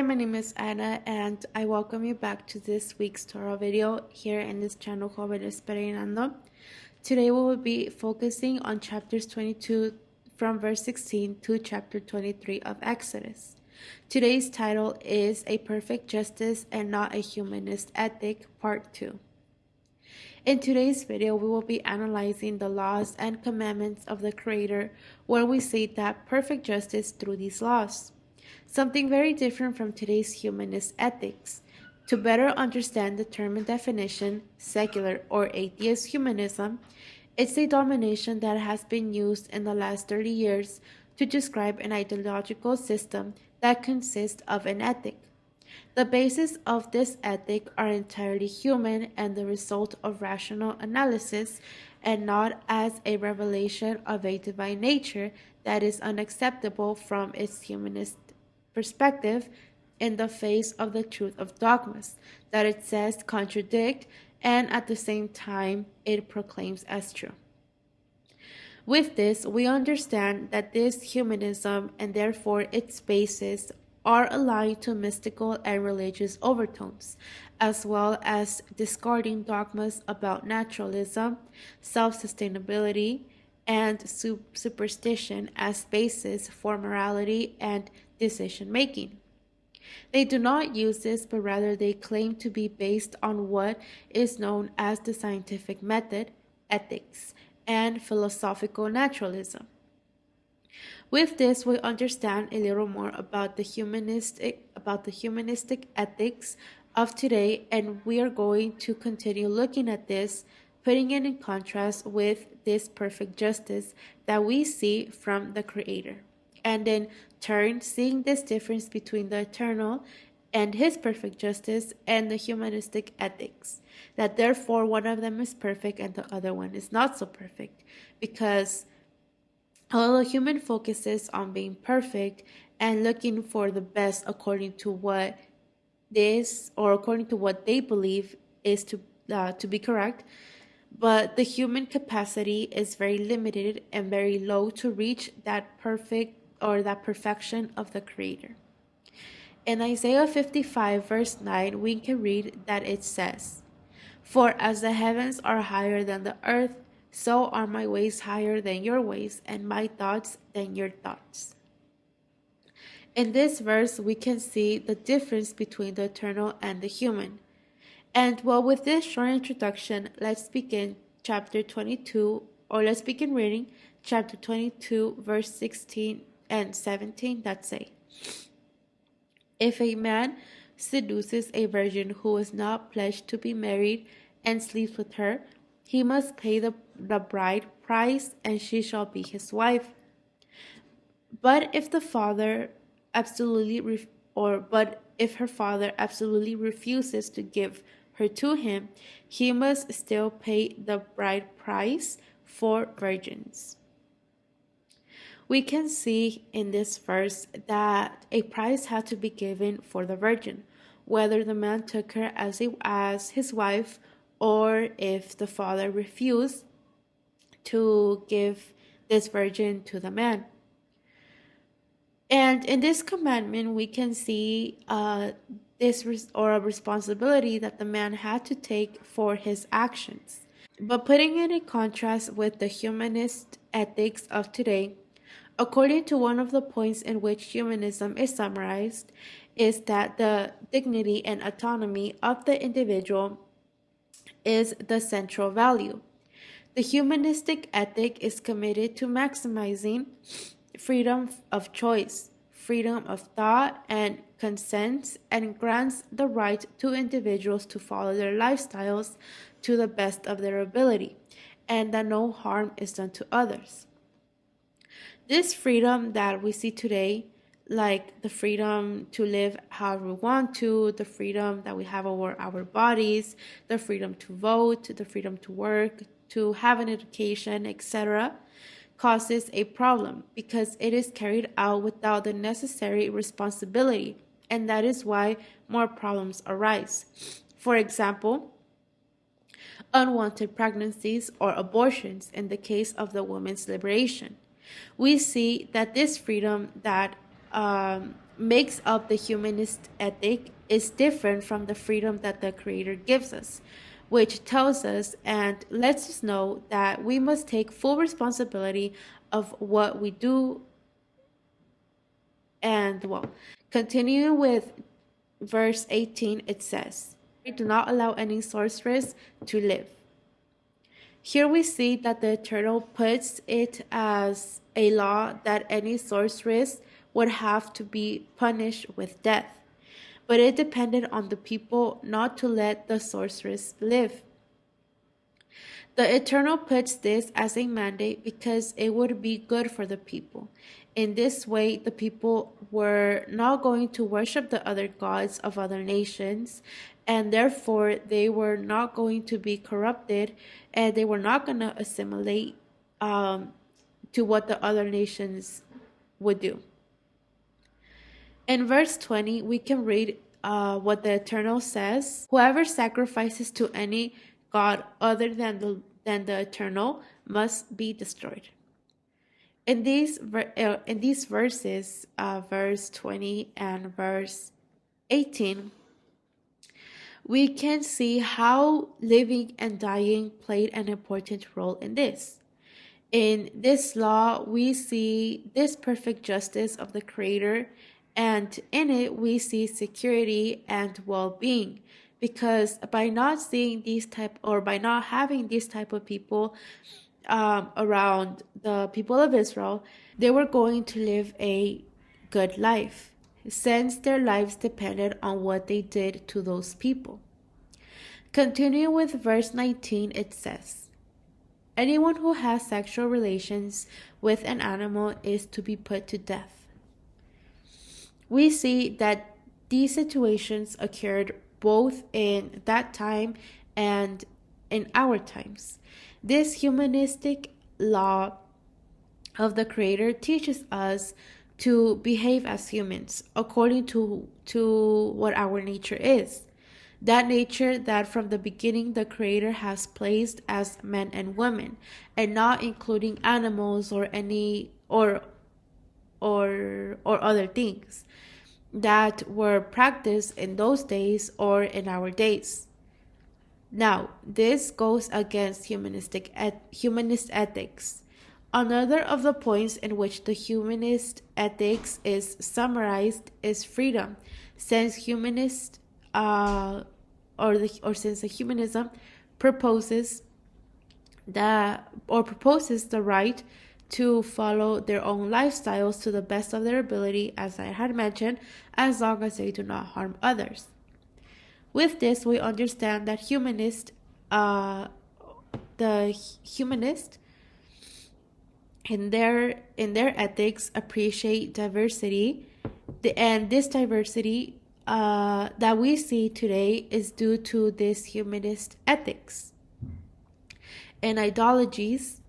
my name is Anna, and I welcome you back to this week's Torah video here in this channel called Esperando. Today we will be focusing on chapters 22 from verse 16 to chapter 23 of Exodus. Today's title is A Perfect Justice and Not a Humanist Ethic, Part 2. In today's video, we will be analyzing the laws and commandments of the Creator, where we see that perfect justice through these laws. Something very different from today's humanist ethics. To better understand the term and definition, secular or atheist humanism, it's a domination that has been used in the last 30 years to describe an ideological system that consists of an ethic. The basis of this ethic are entirely human and the result of rational analysis, and not as a revelation of a divine nature that is unacceptable from its humanist perspective in the face of the truth of dogmas that it says contradict and at the same time it proclaims as true. With this, we understand that this humanism and therefore its basis are aligned to mystical and religious overtones, as well as discarding dogmas about naturalism, self-sustainability, and superstition as basis for morality and decision-making. They do not use this, but rather they claim to be based on what is known as the scientific method, ethics, and philosophical naturalism. With this, we understand a little more about the humanistic ethics of today, and we are going to continue looking at this, putting it in contrast with this perfect justice that we see from the Creator, and in turn seeing this difference between the eternal and his perfect justice and the humanistic ethics, that therefore one of them is perfect and the other one is not so perfect, because although the human focuses on being perfect and looking for the best according to what they believe is to be correct, but the human capacity is very limited and very low to reach that perfection of the Creator. In Isaiah 55 verse 9, we can read that it says, "For as the heavens are higher than the earth, so are my ways higher than your ways, and my thoughts than your thoughts." In this verse, we can see the difference between the eternal and the human. And well, with this short introduction, let's begin reading chapter 22, verse 16 and 17 that say, "If a man seduces a virgin who is not pledged to be married and sleeps with her, he must pay the bride price, and she shall be his wife. But if her father absolutely refuses to give her to him, he must still pay the bride price for virgins." We can see in this verse that a price had to be given for the virgin, whether the man took her as his wife or if the father refused to give this virgin to the man. And in this commandment, we can see a responsibility that the man had to take for his actions. But putting it in contrast with the humanist ethics of today, according to one of the points in which humanism is summarized, is that the dignity and autonomy of the individual is the central value. The humanistic ethic is committed to maximizing freedom of choice, freedom of thought, and consent, and grants the right to individuals to follow their lifestyles to the best of their ability, and that no harm is done to others. This freedom that we see today, like the freedom to live however we want to, the freedom that we have over our bodies, the freedom to vote, the freedom to work, to have an education, etc., causes a problem because it is carried out without the necessary responsibility, and that is why more problems arise. For example, unwanted pregnancies or abortions in the case of the women's liberation. We see that this freedom that makes up the humanist ethic is different from the freedom that the Creator gives us, which tells us and lets us know that we must take full responsibility of what we do. And well, continuing with verse 18, it says, "Do not allow any sorceress to live." Here we see that the Eternal puts it as a law that any sorceress would have to be punished with death, but it depended on the people not to let the sorceress live. The Eternal puts this as a mandate because it would be good for the people. In this way, the people were not going to worship the other gods of other nations, and therefore they were not going to be corrupted, and they were not going to assimilate to what the other nations would do. In verse 20, we can read what the Eternal says: "Whoever sacrifices to any god other than the Eternal must be destroyed." In these verses, verse 20 and verse 18, we can see how living and dying played an important role in this. In this law, we see this perfect justice of the Creator, and in it, we see security and well-being. Because by not seeing these type, or by not having these type of people around the people of Israel, they were going to live a good life, since their lives depended on what they did to those people. Continuing with verse 19, it says, "Anyone who has sexual relations with an animal is to be put to death." We see that these situations occurred both in that time and in our times. This humanistic law of the Creator teaches us to behave as humans according to what our nature is. That nature that from the beginning the Creator has placed as men and women, and not including animals or any or other things that were practiced in those days or in our days. Now, this goes against humanist ethics. Another of the points in which the humanist ethics is summarized is freedom, since since the humanism proposes proposes the right to follow their own lifestyles to the best of their ability, as I had mentioned, as long as they do not harm others. With this, we understand that the humanist in their ethics appreciate diversity, and this diversity that we see today is due to this humanist ethics and ideologies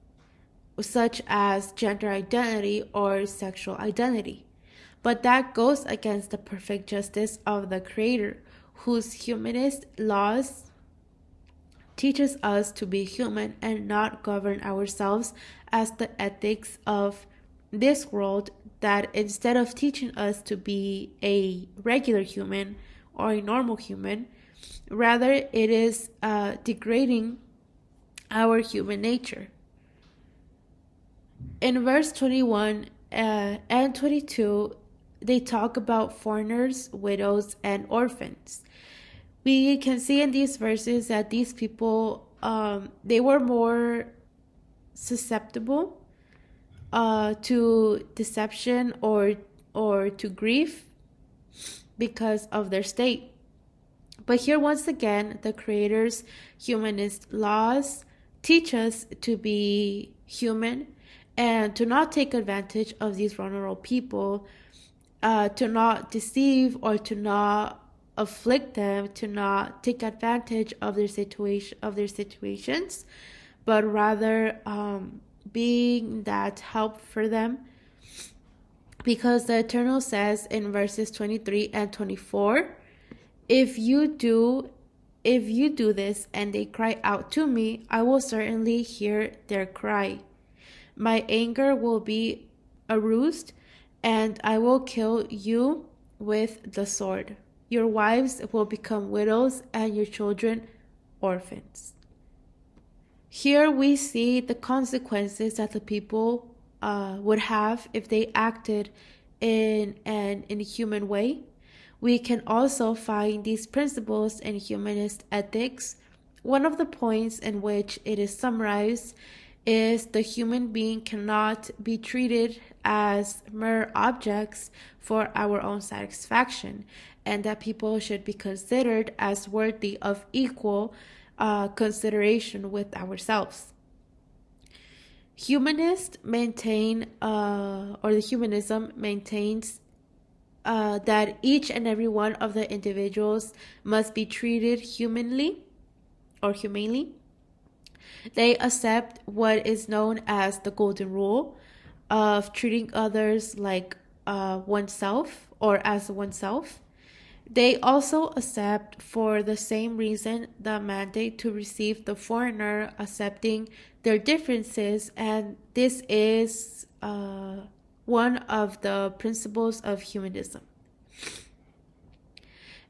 such as gender identity or sexual identity. But that goes against the perfect justice of the Creator, whose humanist laws teaches us to be human and not govern ourselves as the ethics of this world, that instead of teaching us to be a regular human or a normal human, rather it is degrading our human nature. In verse 21 and 22, they talk about foreigners, widows, and orphans. We can see in these verses that these people, they were more susceptible to deception or to grief because of their state. But here once again, the Creator's humanist laws teach us to be human and to not take advantage of these vulnerable people, to not deceive or to not afflict them, to not take advantage of their situations, but rather being that help for them. Because the Eternal says in verses 23 and 24, if you do this and they cry out to me, I will certainly hear their cry. My anger will be aroused, and I will kill you with the sword. Your wives will become widows and your children orphans. Here we see the consequences that the people would have if they acted in an inhuman way. We can also find these principles in humanist ethics. One of the points in which it is summarized is the human being cannot be treated as mere objects for our own satisfaction, and that people should be considered as worthy of equal consideration with ourselves. Humanists maintain, or the humanism maintains, that each and every one of the individuals must be treated humanly or humanely. They accept what is known as the golden rule of treating others like oneself or as oneself. They also accept, for the same reason, the mandate to receive the foreigner, accepting their differences, and this is one of the principles of humanism.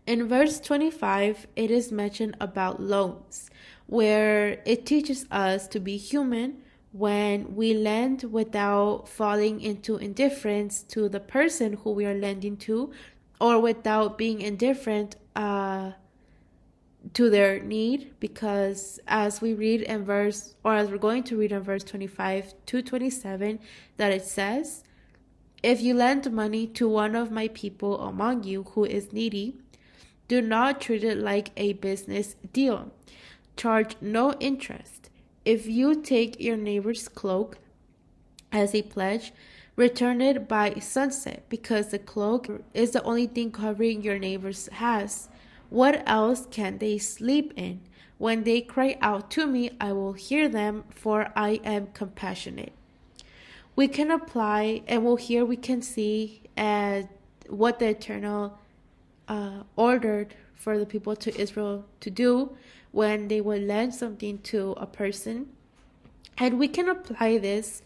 In verse 25, it is mentioned about loans, where it teaches us to be human when we lend without falling into indifference to the person who we are lending to, or without being indifferent to their need, because as we read in verse, or as we're going to read in verse 25 to 27, that it says, "If you lend money to one of my people among you who is needy, do not treat it like a business deal. Charge no interest. If you take your neighbor's cloak as a pledge, return it by sunset, because the cloak is the only thing covering your neighbor's has. What else can they sleep in? When they cry out to me, I will hear them, for I am compassionate." We can apply, and here we can see what the Eternal ordered for the people to Israel to do when they would lend something to a person. And we can apply this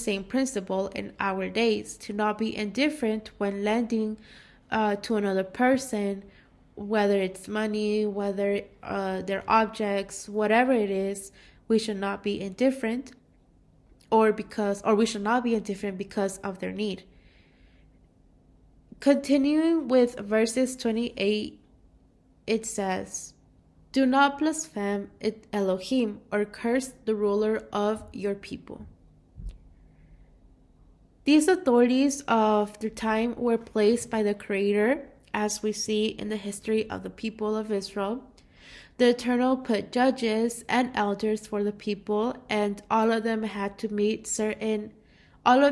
same principle in our days, to not be indifferent when lending to another person, whether it's money, whether they're objects, whatever it is. We should not be indifferent, or we should not be indifferent because of their need. Continuing with verses 28, it says, "Do not blaspheme Elohim or curse the ruler of your people." These authorities of the time were placed by the Creator, as we see in the history of the people of Israel. The Eternal put judges and elders for the people, and all of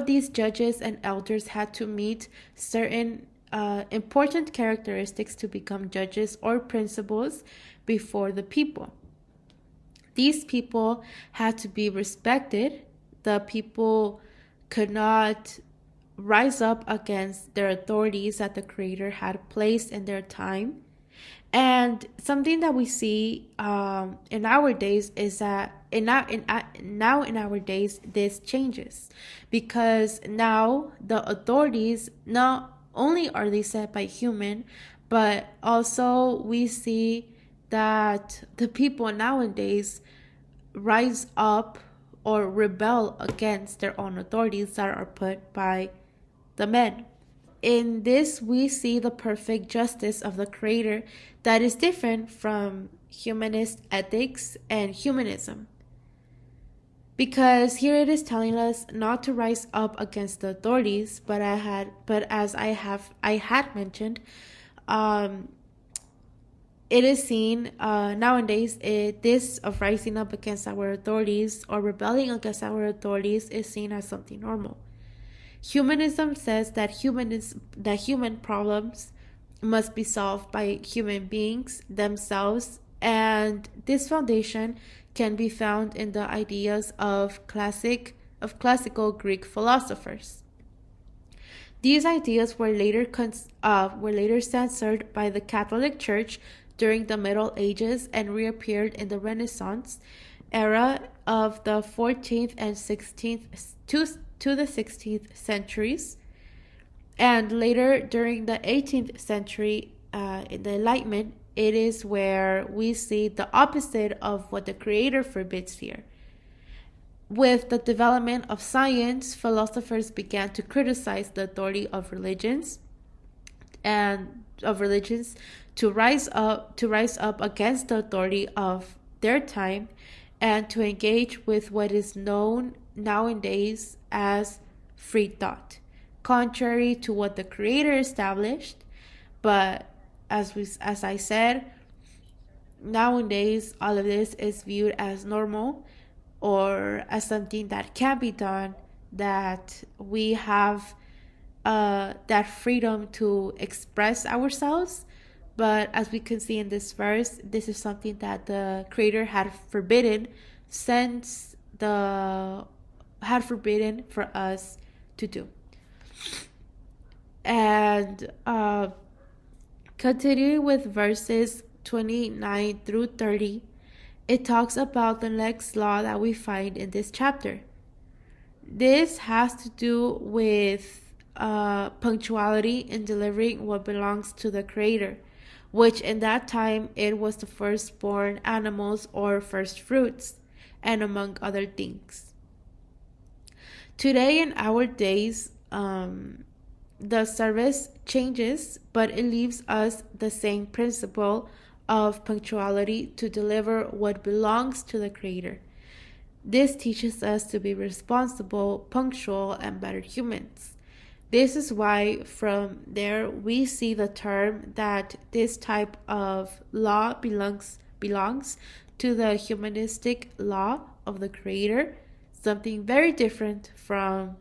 these judges and elders had to meet certain important characteristics to become judges or principals before the people. These people had to be respected. The people could not rise up against their authorities that the Creator had placed in their time. And something that we see in our days is that in our days this changes, because now the authorities not only are they set by human, but also we see that the people nowadays rise up or rebel against their own authorities that are put by the men. In this, we see the perfect justice of the Creator that is different from humanist ethics and humanism. Because here it is telling us not to rise up against the authorities, but as I had mentioned, it is seen nowadays. This of rising up against our authorities or rebelling against our authorities is seen as something normal. Humanism says that human problems must be solved by human beings themselves, and this foundation can be found in the ideas of classical Greek philosophers. These ideas were later censored by the Catholic Church during the Middle Ages and reappeared in the Renaissance era of the 14th and 16th to the 16th centuries. And later, during the 18th century, in the Enlightenment, it is where we see the opposite of what the Creator forbids here. With the development of science, philosophers began to criticize the authority of religions to rise up against the authority of their time and to engage with what is known nowadays as free thought, contrary to what the Creator established. But as I said, nowadays all of this is viewed as normal or as something that can be done, that we have that freedom to express ourselves. But as we can see in this verse, this is something that the Creator had forbidden for us to do. And continuing with verses 29 through 30, it talks about the next law that we find in this chapter. This has to do with punctuality in delivering what belongs to the Creator, which in that time it was the firstborn animals or first fruits, and among other things. Today in our days, the service changes, but it leaves us the same principle of punctuality to deliver what belongs to the Creator. This teaches us to be responsible, punctual, and better humans. This is why from there we see the term that this type of law belongs to the humanistic law of the Creator, something very different from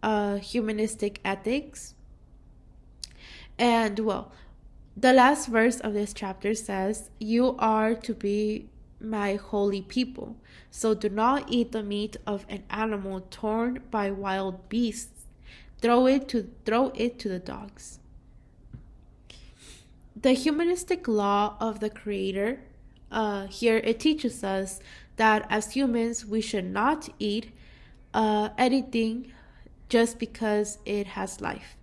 humanistic ethics. And well, the last verse of this chapter says, "You are to be my holy people, so do not eat the meat of an animal torn by wild beasts. Throw it to the dogs." The humanistic law of the Creator, here it teaches us that as humans we should not eat anything just because it has life.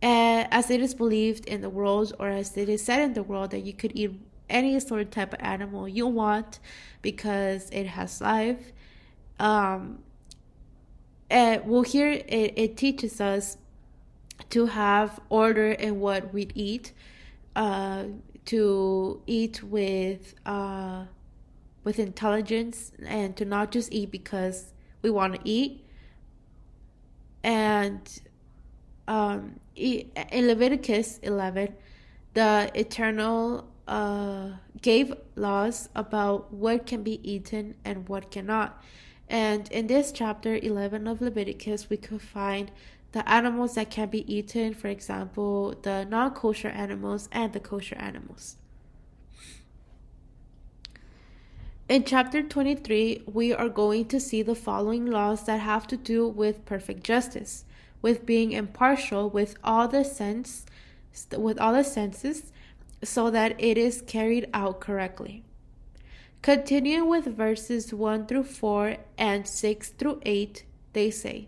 As it is believed in the world, or as it is said in the world, that you could eat any sort of type of animal you want because it has life. Here it teaches us to have order in what we eat, to eat with intelligence, and to not just eat because we want to eat. And in Leviticus 11, the Eternal gave laws about what can be eaten and what cannot. And in this chapter 11 of Leviticus, we could find the animals that can be eaten, for example, the non-kosher animals and the kosher animals. In chapter 23, we are going to see the following laws that have to do with perfect justice, with being impartial with all the senses, so that it is carried out correctly. Continuing with verses 1 through 4 and 6 through 8, they say,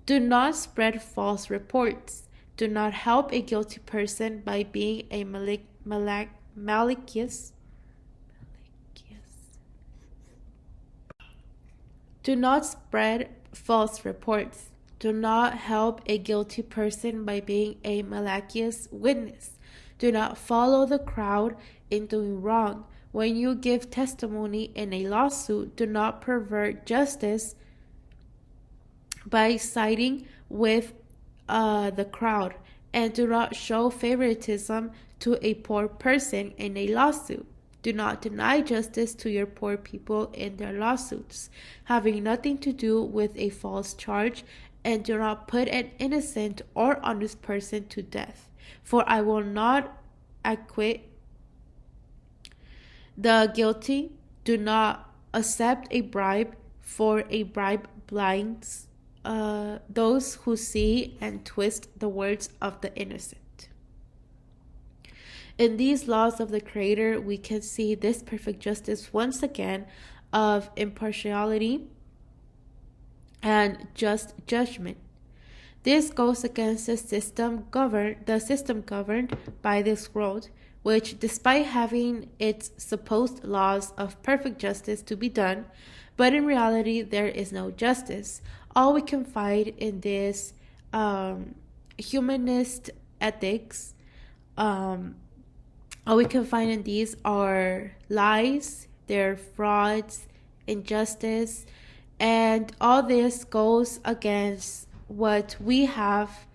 "Do not spread false reports. Do not help a guilty person by being a malicious. Do not spread false reports. Do not help a guilty person by being a malicious witness. Do not follow the crowd in doing wrong. When you give testimony in a lawsuit, do not pervert justice by siding with the crowd, and do not show favoritism to a poor person in a lawsuit. Do not deny justice to your poor people in their lawsuits, having nothing to do with a false charge, and do not put an innocent or honest person to death. For I will not acquit the guilty. Do not accept a bribe, for a bribe blinds those who see and twist the words of the innocent." In these laws of the Creator, we can see this perfect justice once again of impartiality and just judgment. This goes against the system governed by this world, which, despite having its supposed laws of perfect justice to be done, but in reality there is no justice. All we can find in this humanist ethics, um, all we can find in these are lies, they're frauds, injustice, and all this goes against what we have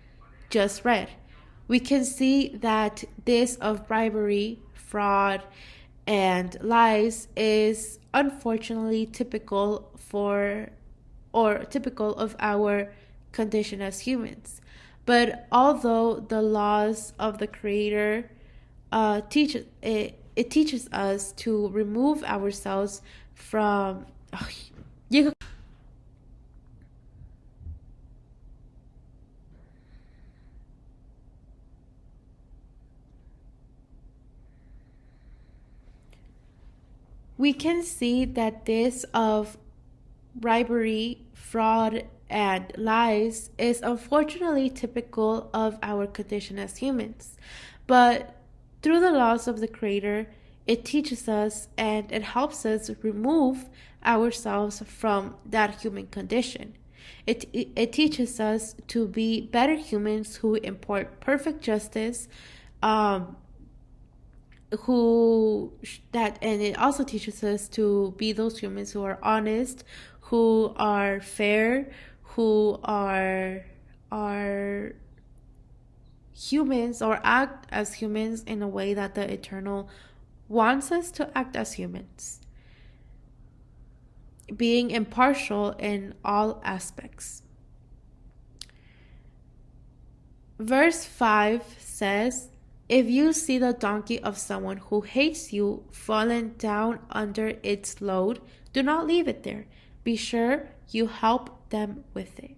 just read. We can see that this of bribery, fraud, and lies is unfortunately typical of our condition as humans. But although the laws of the Creator it teaches us to remove ourselves from we can see that this of bribery, fraud, and lies is unfortunately typical of our condition as humans. But through the laws of the Creator, it teaches us and it helps us remove ourselves from that human condition. It teaches us to be better humans who impart perfect justice, um, and it also teaches us to be those humans who are honest, who are fair, who are humans or act as humans in a way that the Eternal wants us to act as humans, being impartial in all aspects. Verse 5 says, "If you see the donkey of someone who hates you fallen down under its load, do not leave it there. Be sure you help them with it."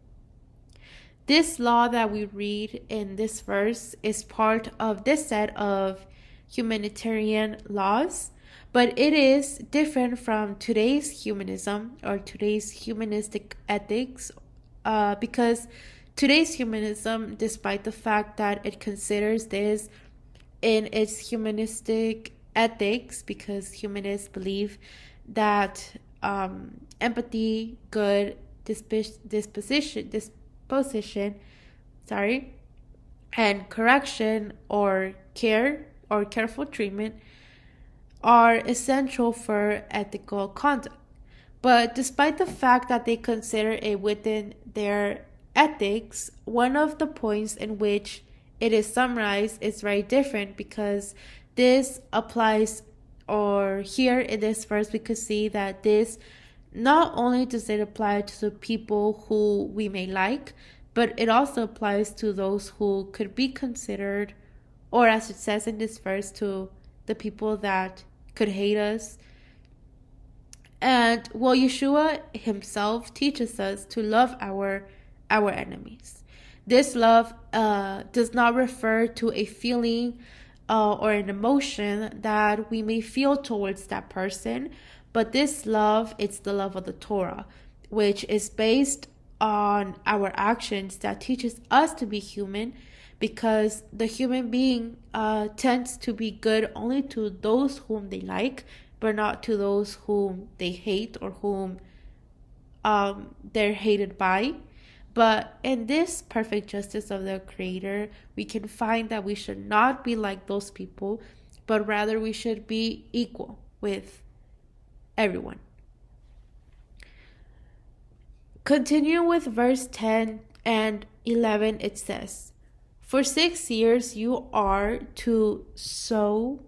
This law that we read in this verse is part of this set of humanitarian laws, but it is different from today's humanism or today's humanistic ethics, because today's humanism, despite the fact that it considers this in its humanistic ethics, because humanists believe that empathy, good disposition, and correction or care or careful treatment are essential for ethical conduct. But despite the fact that they consider it within their ethics, one of the points in which it is summarized is very different, because this applies, or here in this verse we could see that this not only does it apply to the people who we may like, but it also applies to those who could be considered, or as it says in this verse, to the people that could hate us. And well, Yeshua himself teaches us to love our enemies. This love does not refer to a feeling or an emotion that we may feel towards that person, but this love, it's the love of the Torah, which is based on our actions, that teaches us to be human, because the human being tends to be good only to those whom they like, but not to those whom they hate or whom they're hated by. But in this perfect justice of the Creator, we can find that we should not be like those people, but rather we should be equal with everyone. Continue with verse 10 and 11. It says, "For 6 years you are to sow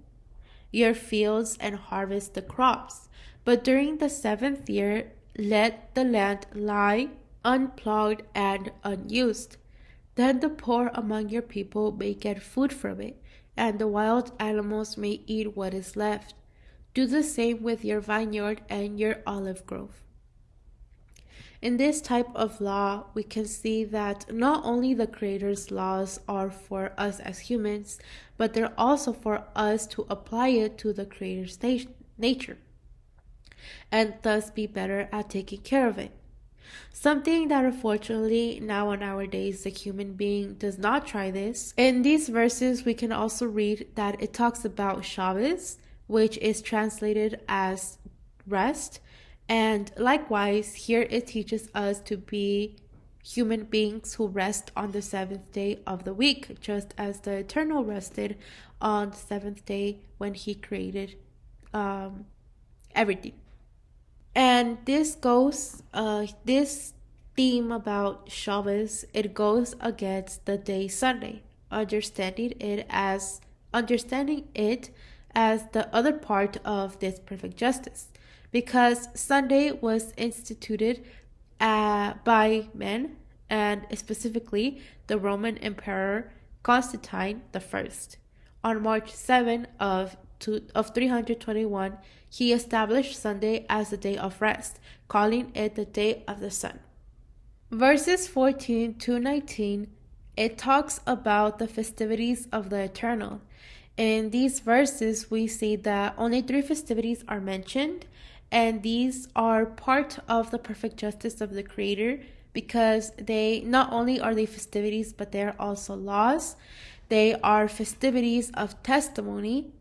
your fields and harvest the crops, but during the 7th year let the land lie unplowed and unused. Then the poor among your people may get food from it, and the wild animals may eat what is left. Do the same with your vineyard and your olive grove." In this type of law, we can see that not only the Creator's laws are for us as humans, but they're also for us to apply it to the Creator's nature, and thus be better at taking care of it. Something that unfortunately now in nowadays the human being does not try this. In these verses, we can also read that it talks about Shabbos, which is translated as rest. And likewise, here it teaches us to be human beings who rest on the seventh day of the week, just as the Eternal rested on the seventh day when he created everything. And this theme about Shabbos, it goes against the day Sunday, understanding it as the other part of this perfect justice, because Sunday was instituted by men, and specifically the Roman Emperor Constantine I. On March 7 of 321, he established Sunday as a day of rest, calling it the day of the sun. Verses 14 to 19, it talks about the festivities of the Eternal. In these verses, we see that only 3 festivities are mentioned, and these are part of the perfect justice of the Creator, because they not only are they festivities, but they are also laws. They are festivities of testimony.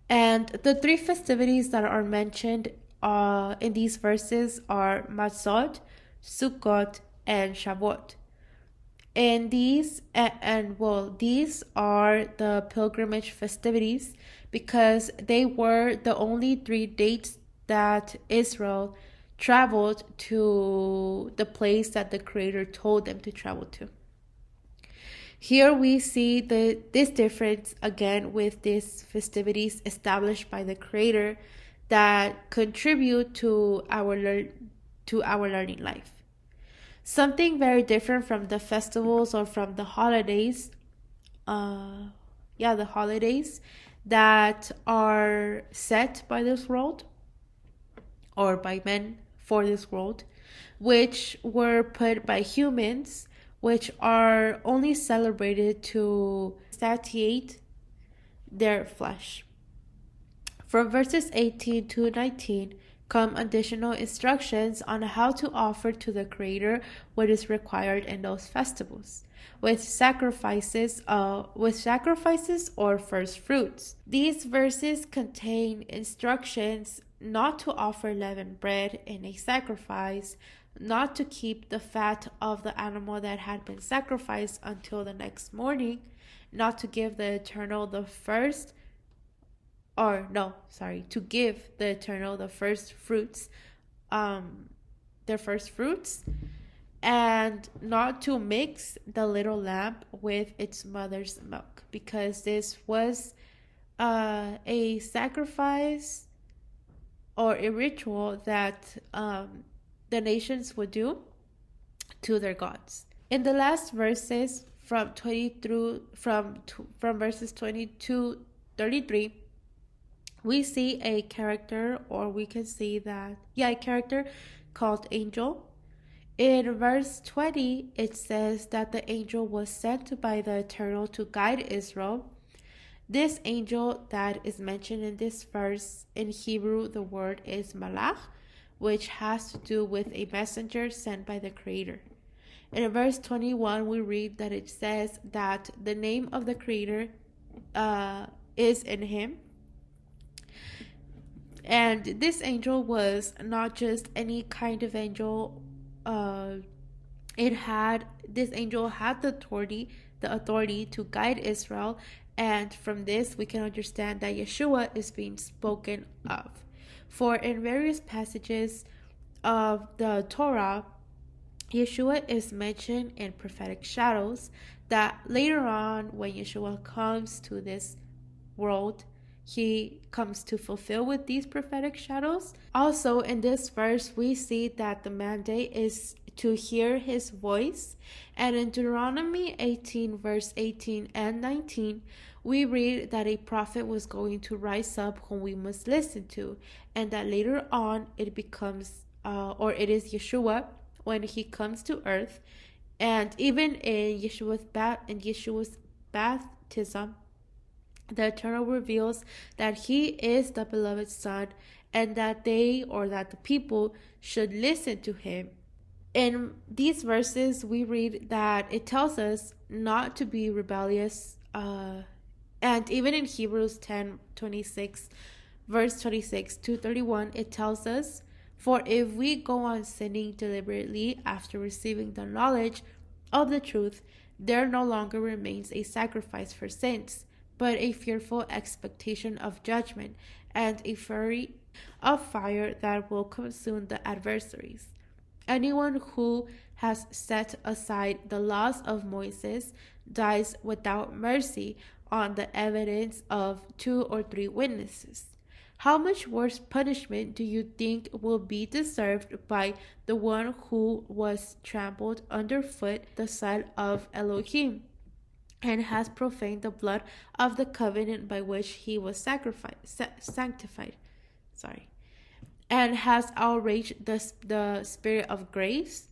And the 3 festivities that are mentioned in these verses are Matzot, Sukkot, and Shavuot. And these are the pilgrimage festivities, because they were the only 3 dates that Israel traveled to the place that the Creator told them to travel to. Here we see this difference again with these festivities established by the Creator that contribute to our learning life. Something very different from the festivals or from the holidays, the holidays that are set by this world or by men for this world, which were put by humans, which are only celebrated to satiate their flesh. From verses 18 to 19 come additional instructions on how to offer to the Creator what is required in those festivals, with sacrifices or first fruits. These verses contain instructions not to offer leavened bread in a sacrifice, not to keep the fat of the animal that had been sacrificed until the next morning, not to give the Eternal the first to give the Eternal the first fruits, and not to mix the little lamb with its mother's milk, because this was a sacrifice or a ritual that the nations would do to their gods. In the last verses from verses 20 to 33, we see a character, or we can see that, a character called Angel. In verse 20, it says that the angel was sent by the Eternal to guide Israel. This angel that is mentioned in this verse, in Hebrew, the word is malach, which has to do with a messenger sent by the Creator. In verse 21, we read that it says that the name of the Creator is in him. And this angel was not just any kind of angel. This angel had the authority to guide Israel, and from this we can understand that Yeshua is being spoken of. For in various passages of the Torah, Yeshua is mentioned in prophetic shadows that later on, when Yeshua comes to this world, he comes to fulfill with these prophetic shadows. Also, in this verse, we see that the mandate is to hear his voice. And in Deuteronomy 18, verse 18 and 19, we read that a prophet was going to rise up whom we must listen to, and that later on it becomes, it is Yeshua when he comes to earth. And even in Yeshua's baptism, the Eternal reveals that he is the beloved Son, and that the people should listen to him. In these verses, we read that it tells us not to be rebellious. And even in Hebrews 10:26, verse 26 to 31, it tells us, "For if we go on sinning deliberately after receiving the knowledge of the truth, there no longer remains a sacrifice for sins, but a fearful expectation of judgment and a fury of fire that will consume the adversaries. Anyone who has set aside the laws of Moses dies without mercy on the evidence of two or three witnesses. How much worse punishment do you think will be deserved by the one who was trampled underfoot the son of Elohim, and has profaned the blood of the covenant by which he was sanctified? Sorry. And has outraged the Spirit of grace?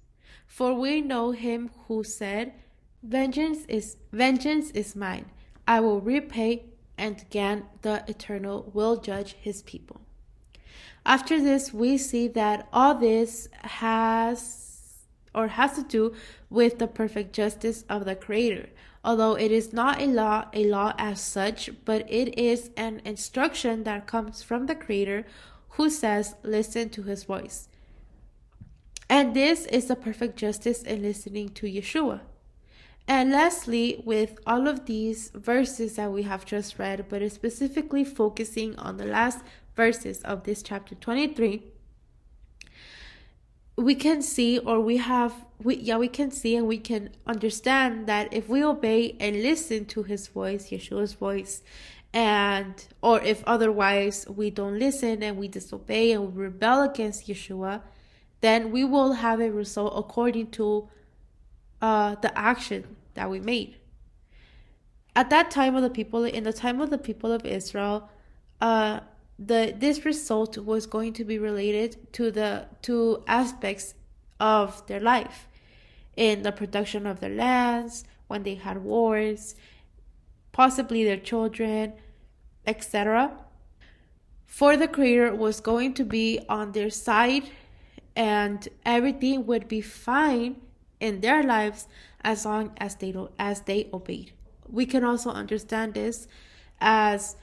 For we know him who said, Vengeance is mine, I will repay, and again the Eternal will judge his people." After this, we see that all this has to do with the perfect justice of the Creator. Although it is not a law as such, but it is an instruction that comes from the Creator, who says, "Listen to his voice." And this is the perfect justice in listening to Yeshua. And lastly, with all of these verses that we have just read, but specifically focusing on the last verses of this chapter 23, we can see, or we can see and we can understand that if we obey and listen to his voice, Yeshua's voice, and or if otherwise we don't listen and we disobey and we rebel against Yeshua, then we will have a result according to the action that we made. At that time of the people, in the time of the people of Israel, this result was going to be related to the two aspects of their life, in the production of their lands, when they had wars, possibly their children, etc. For the Creator was going to be on their side, and everything would be fine in their lives as long as they obeyed. We can also understand this as,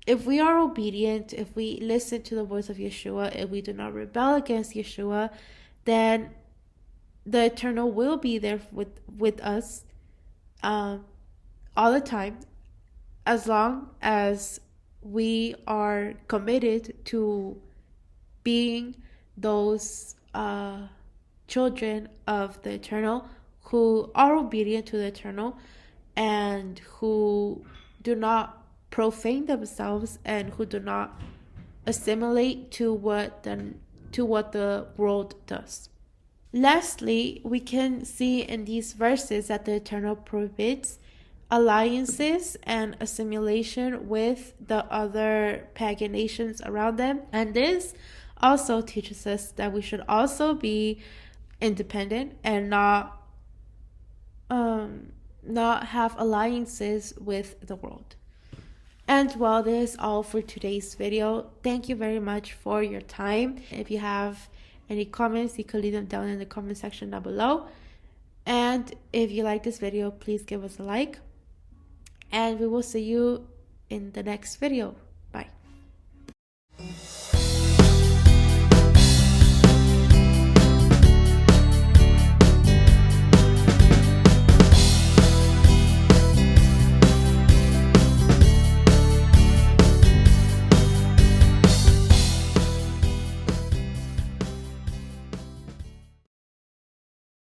if we are obedient, if we listen to the voice of Yeshua, if we do not rebel against Yeshua, then the Eternal will be there with us all the time, as long as we are committed to being those children of the Eternal, who are obedient to the Eternal and who do not profane themselves and who do not assimilate to what the world does. Lastly, we can see in these verses that the Eternal prohibits alliances and assimilation with the other pagan nations around them. And this also teaches us that we should also be independent and not have alliances with the world. And well, this is all for today's video. Thank you very much for your time. If you have any comments, you can leave them down in the comment section down below. And if you like this video, please give us a like. And we will see you in the next video.